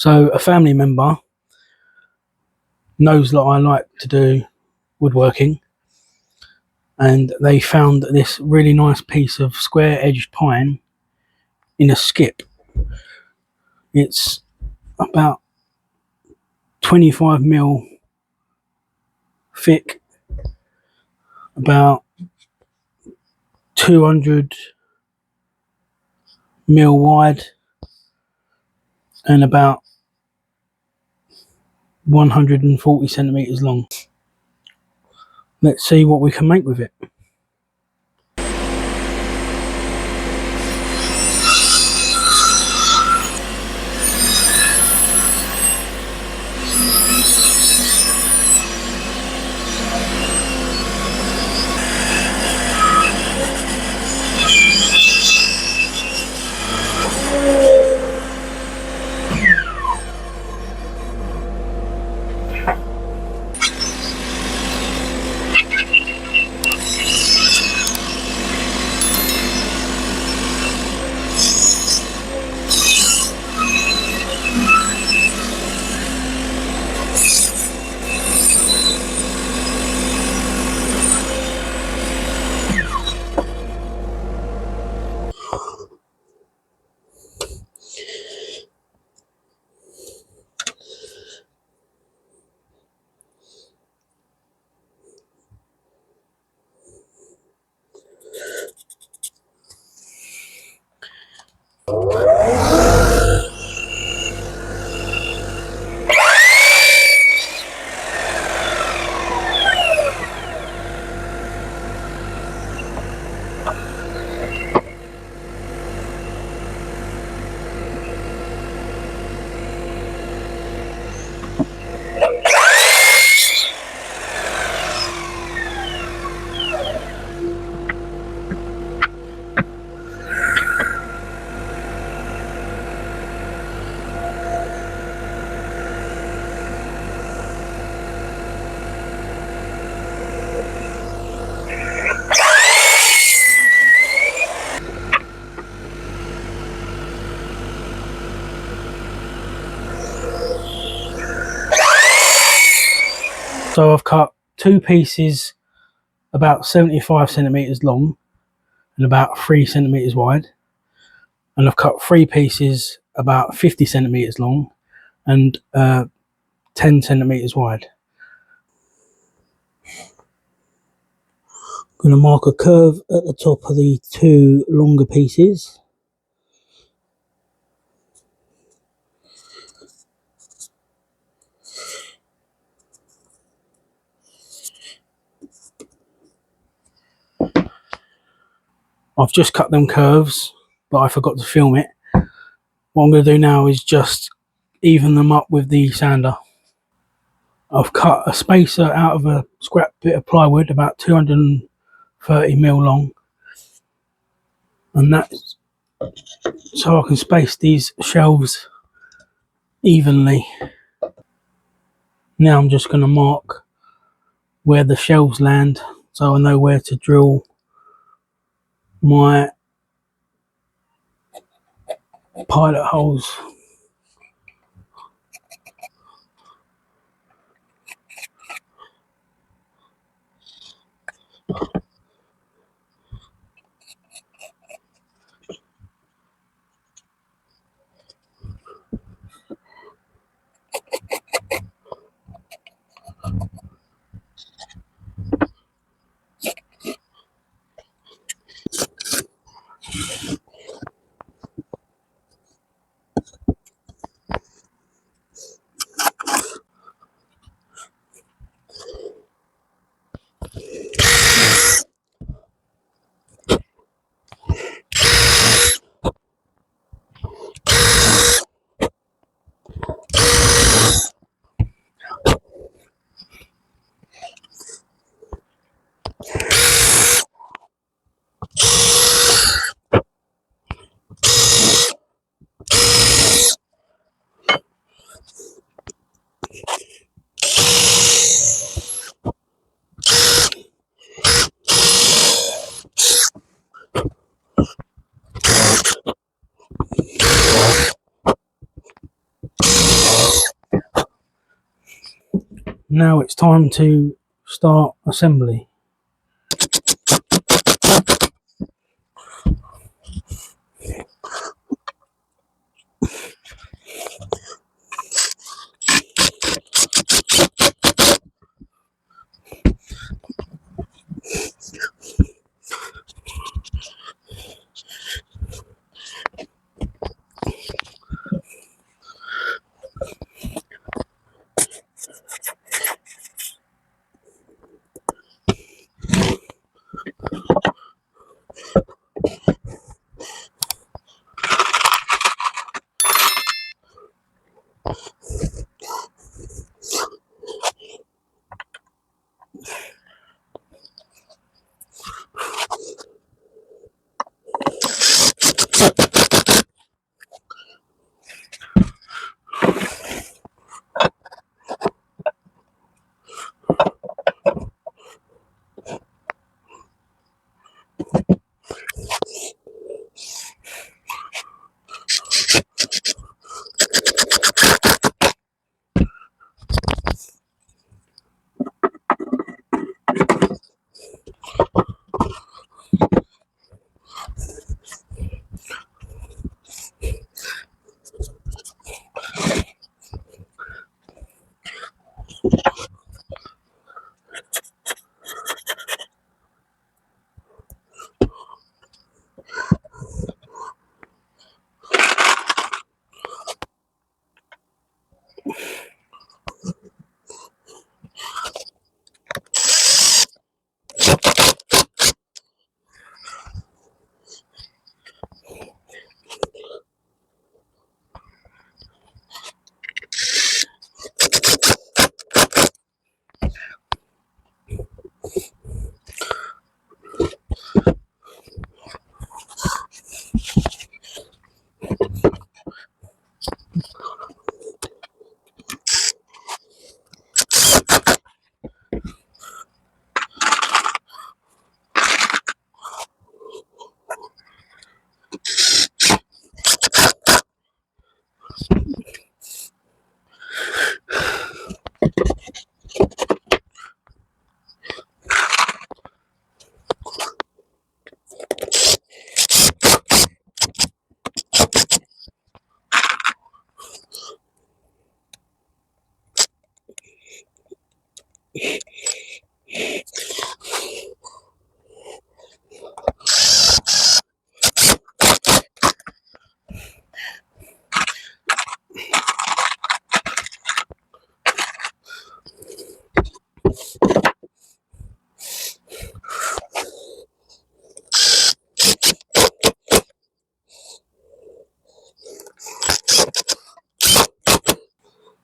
So a family member knows that I like to do woodworking, and they found this really nice piece of square edged pine in a skip. It's about 25 mil thick, about 200 mil wide, and about 140 centimeters long. Let's see what we can make with it. So I've cut two pieces about 75 centimeters long and about 3 centimeters wide, and I've cut three pieces about 50 centimeters long and 10 centimeters wide. I'm going to mark a curve at the top of the two longer pieces. I've just cut them curves, but I forgot to film it. What I'm going to do now is just even them up with the sander. I've cut a spacer out of a scrap bit of plywood about 230 mil long, and that's so I can space these shelves evenly. Now I'm just going to mark where the shelves land so I know where to drill my pilot holes. Now it's time to start assembly.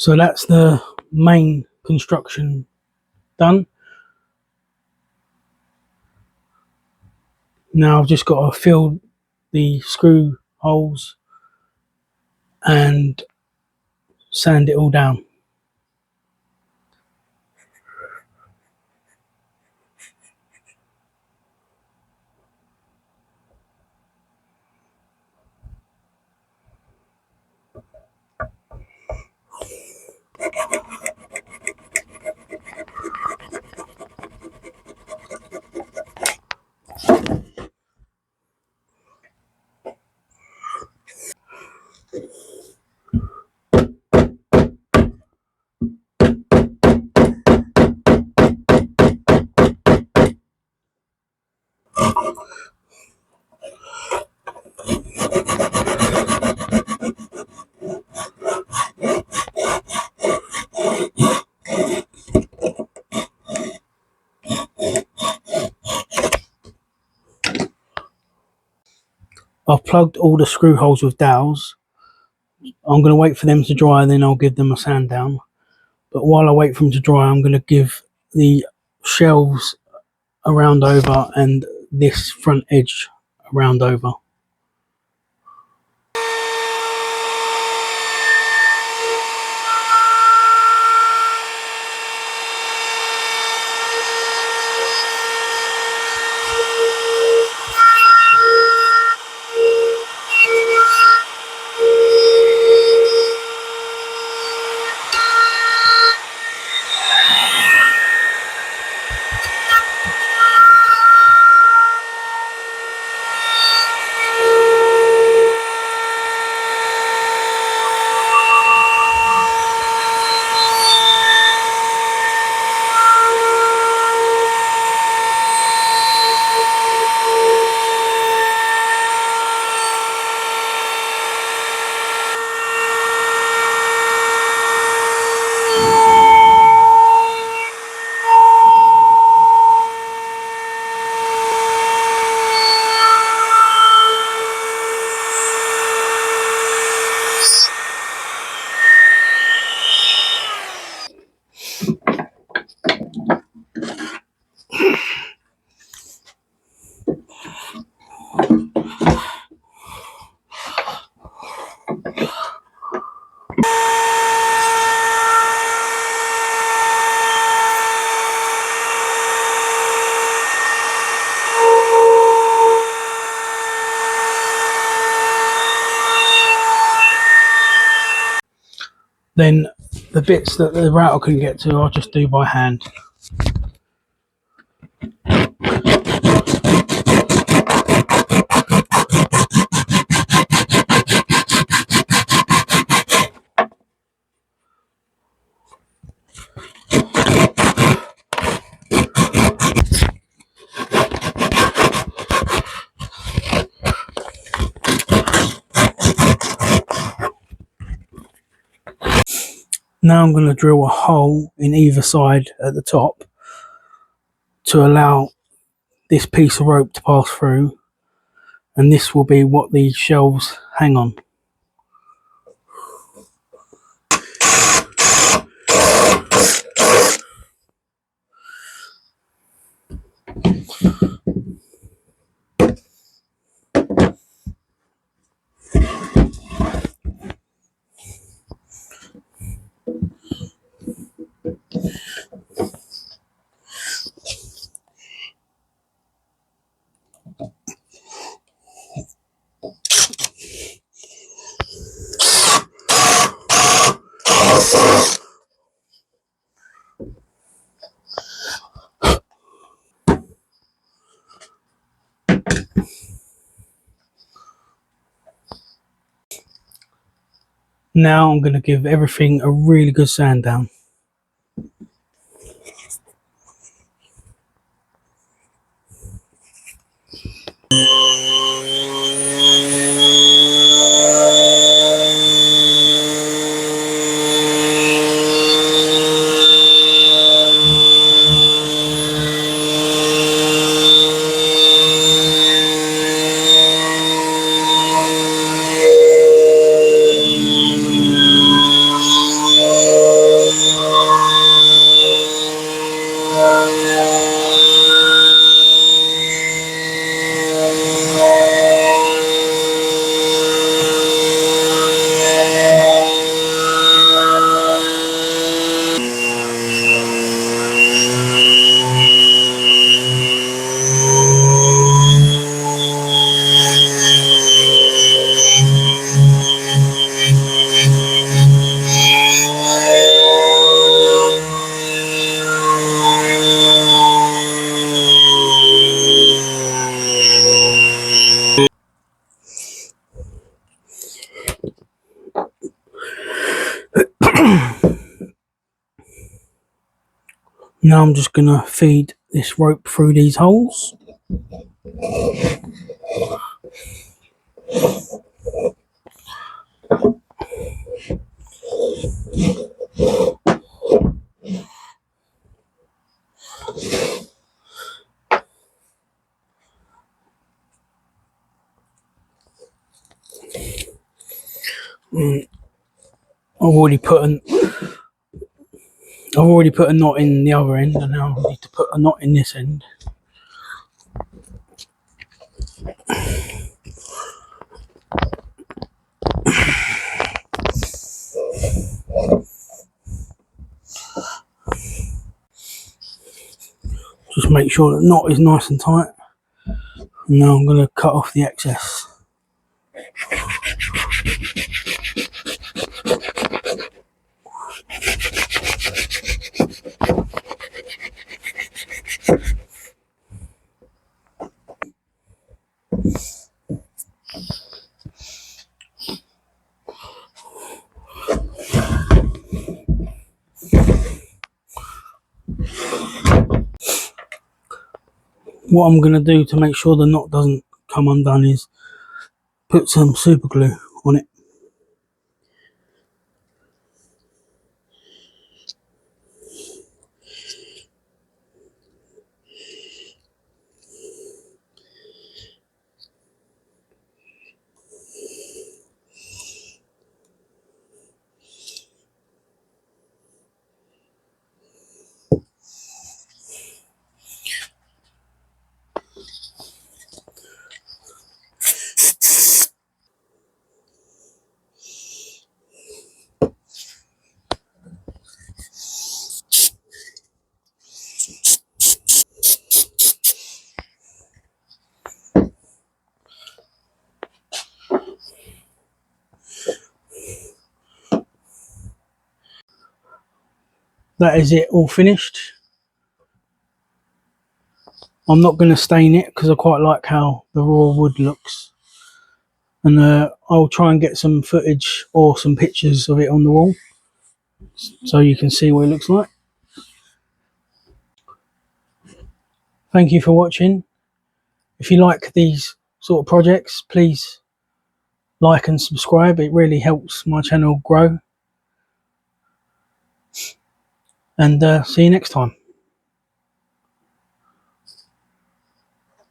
So that's the main construction done. Now I've just got to fill the screw holes and sand it all down. I've plugged all the screw holes with dowels. I'm going to wait for them to dry, then I'll give them a sand down. But while I wait for them to dry, I'm going to give the shelves a round over and this front edge a round over. Then the bits that the router couldn't get to, I'll just do by hand. Now I'm going to drill a hole in either side at the top to allow this piece of rope to pass through, and this will be what the shelves hang on. Now I'm going to give everything a really good sand down. Now I'm just going to feed this rope through these holes. I've already put a knot in the other end, and now I need to put a knot in this end. Just make sure the knot is nice and tight. And now I'm going to cut off the excess. What I'm going to do to make sure the knot doesn't come undone is put some super glue on it. that is it all finished. I'm not going to stain it because I quite like how the raw wood looks, and I'll try and get some footage or some pictures of it on the wall so you can see what it looks like. Thank you for watching. If you like these sort of projects, please like and subscribe. It really helps my channel grow. And see you next time.